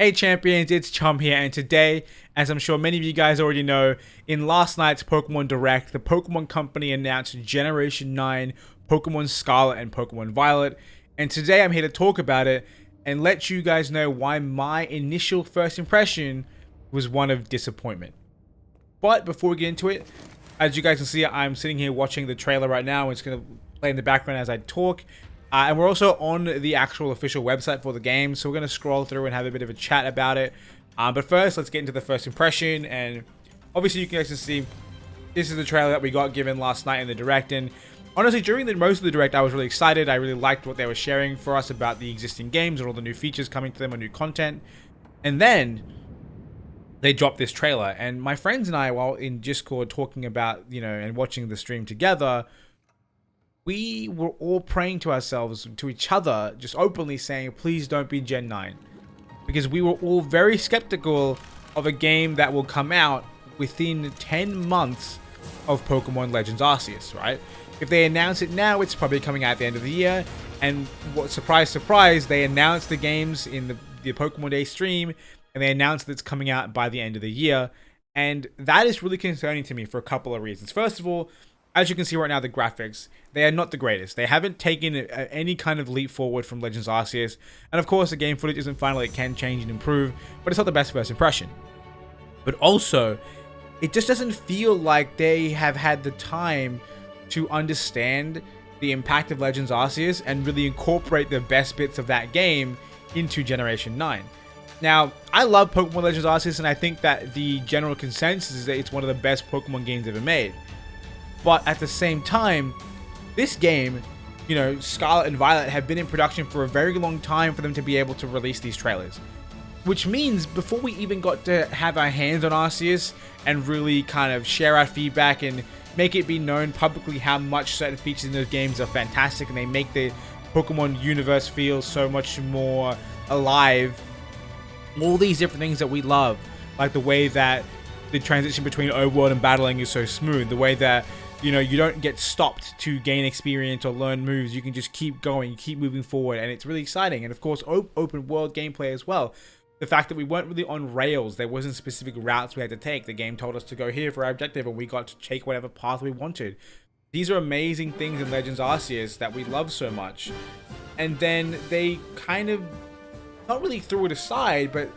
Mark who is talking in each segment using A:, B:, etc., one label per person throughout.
A: Hey champions, it's Chum here, and today, as I'm sure many of you guys already know, in last night's Pokemon Direct, the Pokemon Company announced Generation 9 Pokemon Scarlet and Pokemon Violet, and today I'm here to talk about it and let you guys know why my initial first impression was one of disappointment. But before we get into it, as you guys can see, I'm sitting here watching the trailer right now, and it's going to play in the background as I talk. And we're also on the actual official website for the game, so we're going to scroll through and have a bit of a chat about it. But first, let's get into the first impression. And obviously, you guys can see this is the trailer that we got given last night in the Direct. And honestly, during most of the Direct, I was really excited. I really liked what they were sharing for us about the existing games and all the new features coming to them and new content. And then they dropped this trailer. And my friends and I, while in Discord talking about, and watching the stream together, we were all praying to ourselves, to each other, just openly saying, please don't be Gen 9. Because we were all very skeptical of a game that will come out within 10 months of Pokemon Legends Arceus, right? If they announce it now, it's probably coming out at the end of the year. And what, surprise, surprise, they announced the games in the Pokemon Day stream, and they announced that it's coming out by the end of the year. And that is really concerning to me for a couple of reasons. First of all, as you can see right now, the graphics, they are not the greatest. They haven't taken any kind of leap forward from Legends Arceus. And of course, the game footage isn't final. It can change and improve, but it's not the best first impression. But also, it just doesn't feel like they have had the time to understand the impact of Legends Arceus and really incorporate the best bits of that game into Generation 9. Now, I love Pokemon Legends Arceus, and I think that the general consensus is that it's one of the best Pokemon games ever made. But at the same time, this game, Scarlet and Violet have been in production for a very long time for them to be able to release these trailers. Which means before we even got to have our hands on Arceus and really kind of share our feedback and make it be known publicly how much certain features in those games are fantastic and they make the Pokemon universe feel so much more alive. All these different things that we love, like the way that the transition between overworld and battling is so smooth, the way that you don't get stopped to gain experience or learn moves. You can just keep going, keep moving forward, and it's really exciting. And of course, open world gameplay as well. The fact that we weren't really on rails, there wasn't specific routes we had to take. The game told us to go here for our objective, and we got to take whatever path we wanted. These are amazing things in Legends Arceus that we love so much. And then they kind of, not really threw it aside, but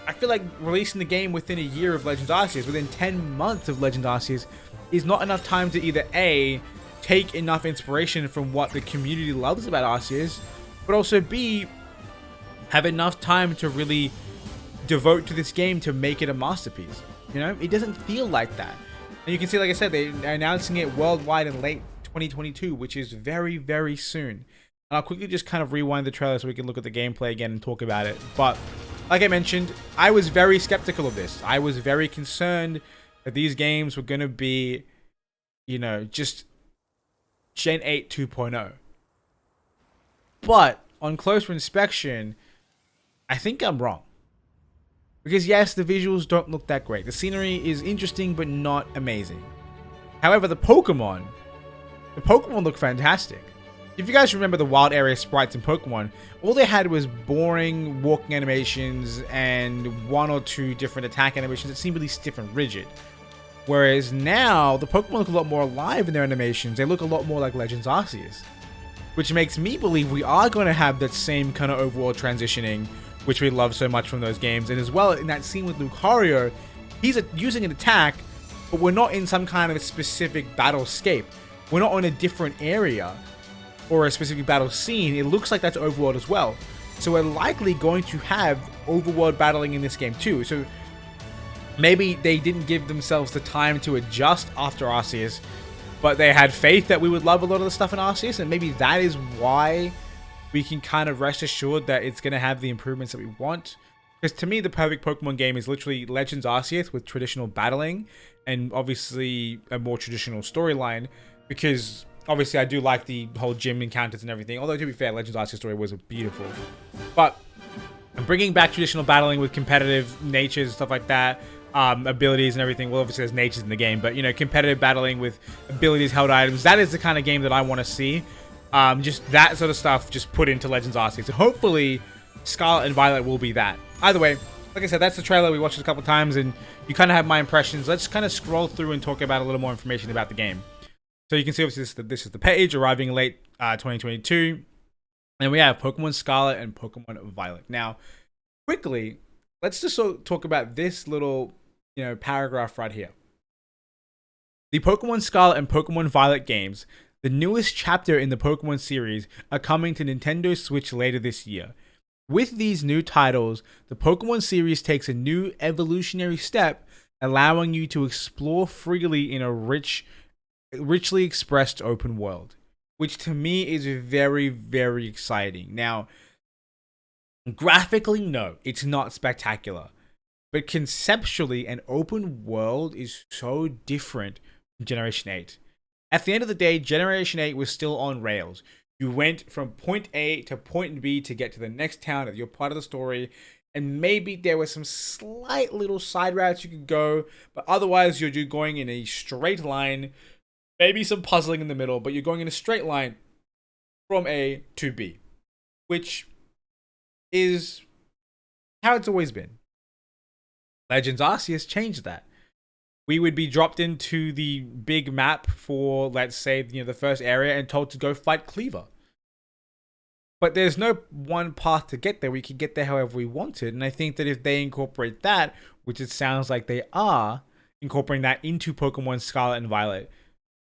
A: I feel like releasing the game within a year of Legends Arceus, within 10 months of Legends Arceus, is not enough time to either A, take enough inspiration from what the community loves about Arceus, but also B, have enough time to really devote to this game to make it a masterpiece. It doesn't feel like that. And you can see, like I said, they're announcing it worldwide in late 2022, which is very, very soon. And I'll quickly just kind of rewind the trailer so we can look at the gameplay again and talk about it. But like I mentioned, I was very skeptical of this. I was very concerned that these games were going to be, just Gen 8 2.0. But on closer inspection, I think I'm wrong. Because yes, the visuals don't look that great. The scenery is interesting, but not amazing. However, the Pokemon look fantastic. If you guys remember the wild area sprites in Pokemon, all they had was boring walking animations and one or two different attack animations that seemed really stiff and rigid. Whereas now, the Pokemon look a lot more alive in their animations. They look a lot more like Legends Arceus. Which makes me believe we are going to have that same kind of overall transitioning, which we love so much from those games. And as well, in that scene with Lucario, he's using an attack, but we're not in some kind of specific battlescape. We're not on a different area or a specific battle scene. It looks like that's overworld as well. So we're likely going to have overworld battling in this game too. So maybe they didn't give themselves the time to adjust after Arceus, but they had faith that we would love a lot of the stuff in Arceus, and maybe that is why we can kind of rest assured that it's going to have the improvements that we want. Because to me, the perfect Pokemon game is literally Legends Arceus with traditional battling and obviously a more traditional storyline, because obviously I do like the whole gym encounters and everything, although to be fair, Legends Arceus story was beautiful. But bringing back traditional battling with competitive natures and stuff like that, abilities and everything. Well, obviously there's natures in the game, but competitive battling with abilities, held items, that is the kind of game that I want to see. Just that sort of stuff just put into Legends Arceus. So hopefully Scarlet and Violet will be that. either way, like I said, that's the trailer. We watched it a couple times, and you kind of have my impressions. Let's kind of scroll through and talk about a little more information about the game. So you can see, obviously, this is the page arriving late 2022. And we have Pokemon Scarlet and Pokemon Violet. Now, quickly, let's just talk about this little, paragraph right here. The Pokemon Scarlet and Pokemon Violet games, the newest chapter in the Pokemon series, are coming to Nintendo Switch later this year. With these new titles, the Pokemon series takes a new evolutionary step, allowing you to explore freely in a richly expressed open world, which to me is very, very exciting. Now, graphically, no, it's not spectacular, but conceptually, an open world is so different from Generation 8. At the end of the day, Generation 8 was still on rails. You went from point A to point B to get to the next town of your part of the story, and maybe there were some slight little side routes you could go, but otherwise you're going in a straight line. Maybe some puzzling in the middle, but you're going in a straight line from A to B, which is how it's always been. Legends Arceus changed that. We would be dropped into the big map for, let's say, the first area and told to go fight Cleaver. But there's no one path to get there. We could get there however we wanted, and I think that if they incorporate that, which it sounds like they are, incorporating that into Pokemon Scarlet and Violet,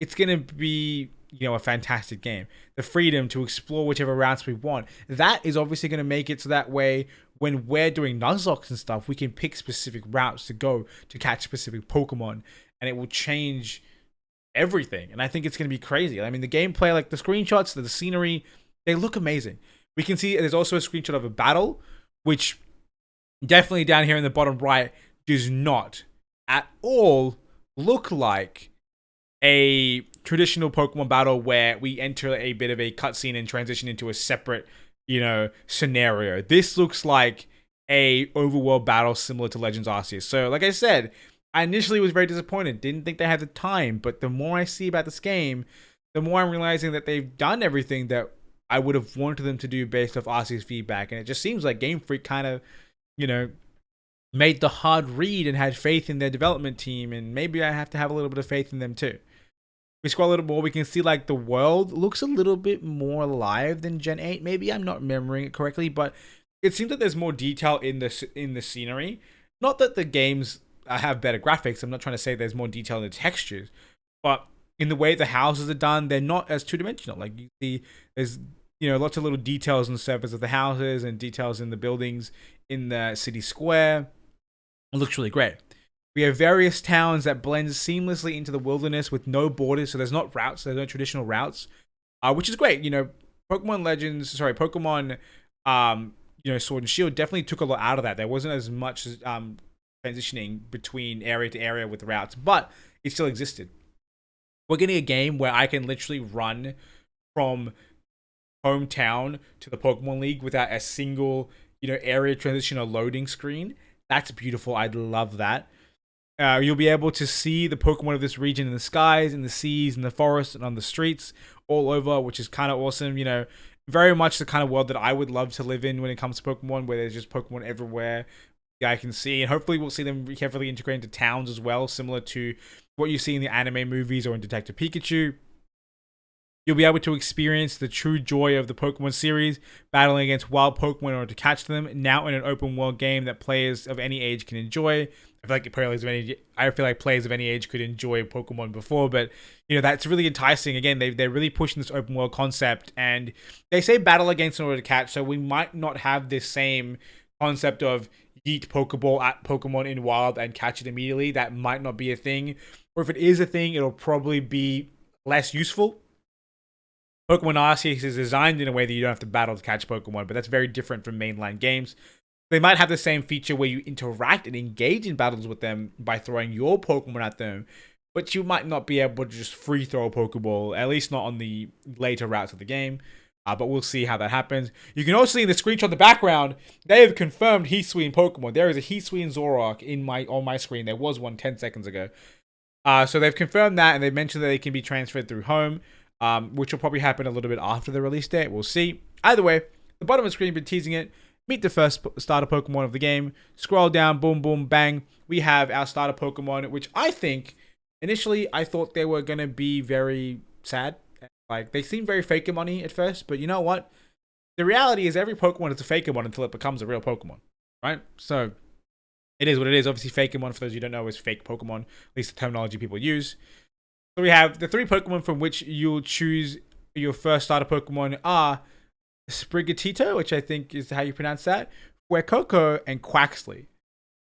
A: it's going to be, a fantastic game. The freedom to explore whichever routes we want. That is obviously going to make it so that way when we're doing Nuzlocke and stuff, we can pick specific routes to go to catch specific Pokemon, and it will change everything. And I think it's going to be crazy. I mean, the gameplay, like the screenshots, the scenery, they look amazing. We can see there's also a screenshot of a battle, which definitely down here in the bottom right does not at all look like a traditional Pokemon battle where we enter a bit of a cutscene and transition into a separate, scenario. This looks like a overworld battle similar to Legends Arceus. So, like I said, I initially was very disappointed. Didn't think they had the time, but the more I see about this game, the more I'm realizing that they've done everything that I would have wanted them to do based off Arceus feedback. And it just seems like Game Freak kind of, made the hard read and had faith in their development team. And maybe I have to have a little bit of faith in them too. We scroll a little more, we can see like the world looks a little bit more alive than Gen 8. Maybe I'm not remembering it correctly, but it seems that there's more detail in the scenery. Not that the games have better graphics. I'm not trying to say there's more detail in the textures, but in the way the houses are done, they're not as two-dimensional. Like you see, there's lots of little details on the surface of the houses and details in the buildings in the city square. It looks really great. We have various towns that blend seamlessly into the wilderness with no borders, so there's not routes, there's no traditional routes, which is great. Pokemon, Sword and Shield definitely took a lot out of that. There wasn't as much transitioning between area to area with routes, but it still existed. We're getting a game where I can literally run from hometown to the Pokemon League without a single, area transition or loading screen. That's beautiful. I'd love that. You'll be able to see the Pokemon of this region in the skies, in the seas, in the forests, and on the streets all over, which is kind of awesome. Very much the kind of world that I would love to live in when it comes to Pokemon, where there's just Pokemon everywhere the eye can see. And hopefully we'll see them heavily integrate into towns as well, similar to what you see in the anime movies or in Detective Pikachu. You'll be able to experience the true joy of the Pokemon series, battling against wild Pokemon in order to catch them, now in an open world game that players of any age can enjoy. I feel like players of any age could enjoy Pokemon before, but that's really enticing. Again, they're really pushing this open world concept, and they say battle against in order to catch, so we might not have this same concept of yeet Pokeball at Pokemon in wild and catch it immediately. That might not be a thing, or if it is a thing, it'll probably be less useful. Pokemon Arceus is designed in a way that you don't have to battle to catch Pokemon, but that's very different from mainline games. They might have the same feature where you interact and engage in battles with them by throwing your Pokemon at them, but you might not be able to just free throw a Pokeball, at least not on the later routes of the game. But we'll see how that happens. You can also see in the screenshot in the background, they have confirmed Heatsuite Pokemon. There is a Heatsuite Zoroark on my screen. There was one 10 seconds ago. So they've confirmed that, and they've mentioned that they can be transferred through home, which will probably happen a little bit after the release date. We'll see. Either way, the bottom of the screen, been teasing it. meet the first starter Pokemon of the game, scroll down, boom, boom, bang. We have our starter Pokemon, which I think initially I thought they were going to be very sad. Like, they seemed very Fakemon-y at first, but you know what? The reality is every Pokemon is a Fakemon until it becomes a real Pokemon, right? So it is what it is. Obviously, Fakemon, for those you don't know, is fake Pokemon, at least the terminology people use. So we have the 3 Pokemon from which you'll choose your first starter Pokemon are Sprigatito, which I think is how you pronounce that, Fuecoco, and Quaxley.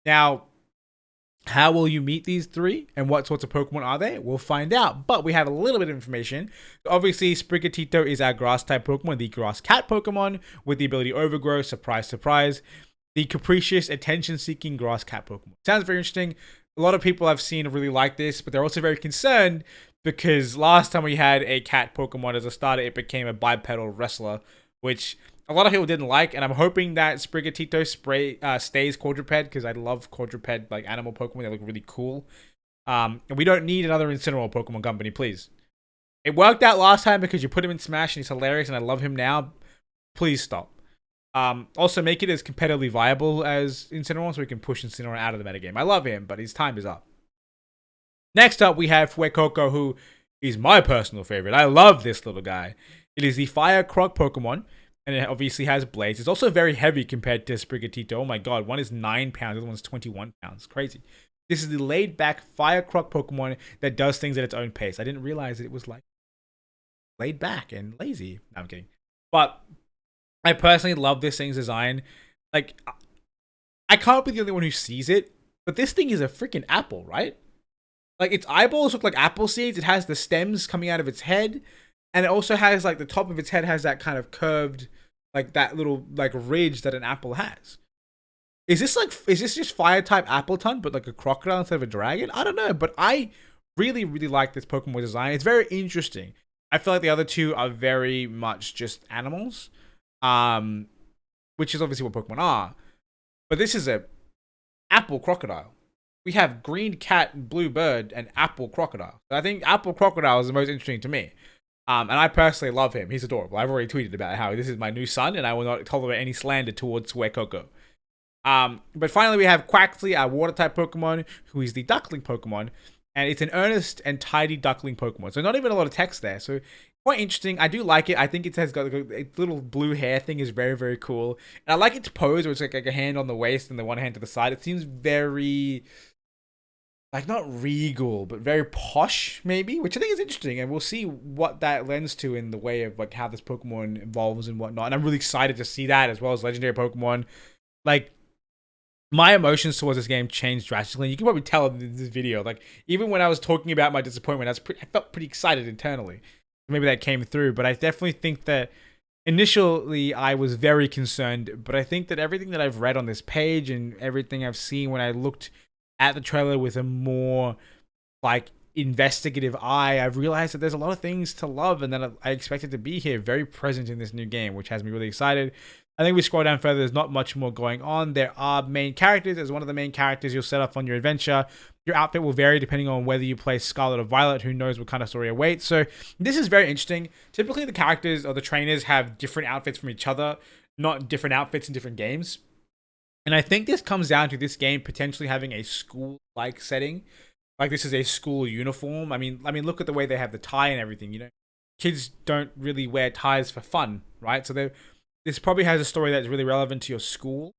A: Now, how will you meet these 3 and what sorts of Pokemon are they? We'll find out, but we have a little bit of information. Obviously, Sprigatito is our grass type Pokemon, the grass cat Pokemon with the ability Overgrow, surprise, surprise. The capricious, attention-seeking grass cat Pokemon. Sounds very interesting. A lot of people I've seen really like this, but they're also very concerned because last time we had a cat Pokemon as a starter, it became a bipedal wrestler, which a lot of people didn't like, and I'm hoping that Sprigatito stays quadruped because I love quadruped like animal Pokemon. They look really cool. And we don't need another Incineroar Pokemon Company, please. It worked out last time because you put him in Smash and he's hilarious and I love him now. Please stop. Also, make it as competitively viable as Incineroar so we can push Incineroar out of the metagame. I love him, but his time is up. Next up, we have Fuecoco, who is my personal favorite. I love this little guy. It is the Fire Croc Pokemon, and it obviously has blades. It's also very heavy compared to Sprigatito. Oh my god, one is 9 pounds, the other one's 21 pounds. Crazy. This is the laid-back Fire Croc Pokemon that does things at its own pace. I didn't realize that it was like laid back and lazy. No, I'm kidding. But I personally love this thing's design. Like, I can't be the only one who sees it, but this thing is a freaking apple, right? Like, its eyeballs look like apple seeds. It has the stems coming out of its head, and it also has, like, the top of its head has that kind of curved, like, that little, like, ridge that an apple has. Is this just fire-type Appleton, but, like, a crocodile instead of a dragon? I don't know, but I really, really like this Pokemon design. It's very interesting. I feel like the other 2 are very much just animals. Which is obviously what Pokemon are. But this is a apple crocodile. We have green cat, blue bird, and apple crocodile. I think apple crocodile is the most interesting to me. And I personally love him. He's adorable. I've already tweeted about how this is my new son, and I will not tolerate any slander towards Fuecoco. But finally, we have Quaxley, our water-type Pokemon, who is the duckling Pokemon. And it's an earnest and tidy duckling Pokemon. So not even a lot of text there. So quite interesting. I do like it. I think it has got a little blue hair thing is very, very cool. And I like its pose where it's like a hand on the waist and the one hand to the side. It seems very, like, not regal, but very posh maybe, which I think is interesting. And we'll see what that lends to in the way of like how this Pokemon evolves and whatnot. And I'm really excited to see that as well as legendary Pokemon. Like, my emotions towards this game changed drastically. You can probably tell in this video. Like, even when I was talking about my disappointment, I felt pretty excited internally. Maybe that came through, but I definitely think that initially I was very concerned. But I think that everything that I've read on this page and everything I've seen when I looked at the trailer with a more like investigative eye, I've realized that there's a lot of things to love and that I expected to be here, very present in this new game, which has me really excited. I think we scroll down further, there's not much more going on. There are main characters. As one of the main characters you'll set off on your adventure. Your outfit will vary depending on whether you play Scarlet or Violet. Who knows what kind of story awaits. So this is very interesting. Typically the characters or the trainers have different outfits from each other, not different outfits in different games. And I think this comes down to this game potentially having a school-like setting. Like, this is a school uniform. I mean, look at the way they have the tie and everything. You know, kids don't really wear ties for fun, right? So this probably has a story that's really relevant to your school.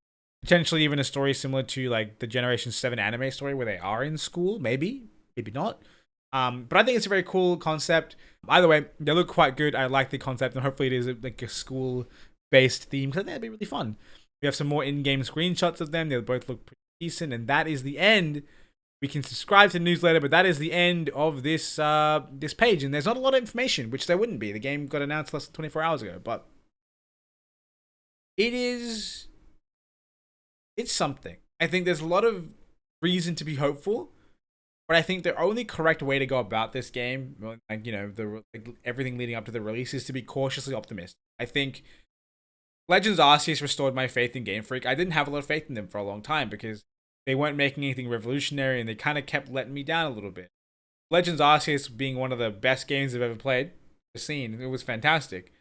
A: Potentially even a story similar to like the Generation 7 anime story where they are in school. Maybe not. But I think it's a very cool concept. Either way, they look quite good. I like the concept, and hopefully it is like a school-based theme because I think that'd be really fun. We have some more in-game screenshots of them. They both look pretty decent, and that is the end. We can subscribe to the newsletter, but that is the end of this this page. And there's not a lot of information, which there wouldn't be. The game got announced less than 24 hours ago, but it's something. I think there's a lot of reason to be hopeful, but I think the only correct way to go about this game, like, you know, everything leading up to the release, is to be cautiously optimistic. I think Legends Arceus restored my faith in Game Freak. I didn't have a lot of faith in them for a long time because they weren't making anything revolutionary, and they kind of kept letting me down a little bit. Legends Arceus being one of the best games I've ever played, seen, it was fantastic.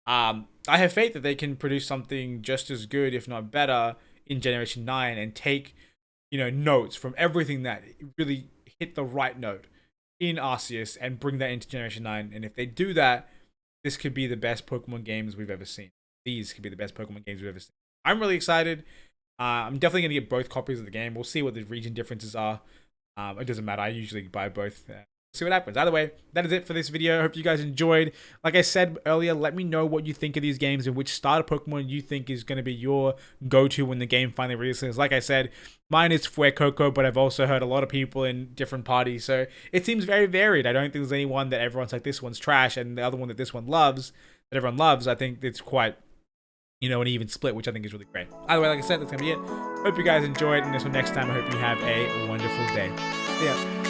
A: I have faith that they can produce something just as good, if not better, in Generation 9 and take, notes from everything that really hit the right note in Arceus and bring that into Generation 9. And if they do that, this could be the best Pokemon games we've ever seen. These could be the best Pokemon games we've ever seen. I'm really excited. I'm definitely going to get both copies of the game. We'll see what the region differences are. It doesn't matter. I usually buy both. See what happens. Either way, that is it for this video. I hope you guys enjoyed. Like I said earlier, let me know what you think of these games and which starter Pokemon you think is going to be your go-to when the game finally releases. Like I said, mine is Fuecoco, but I've also heard a lot of people in different parties, so it seems very varied. I don't think there's any one that everyone's like, this one's trash, and the other one that this one loves, that everyone loves. I think it's quite, an even split, which I think is really great. Either way, like I said, that's going to be it. Hope you guys enjoyed, and until next time, I hope you have a wonderful day. See ya.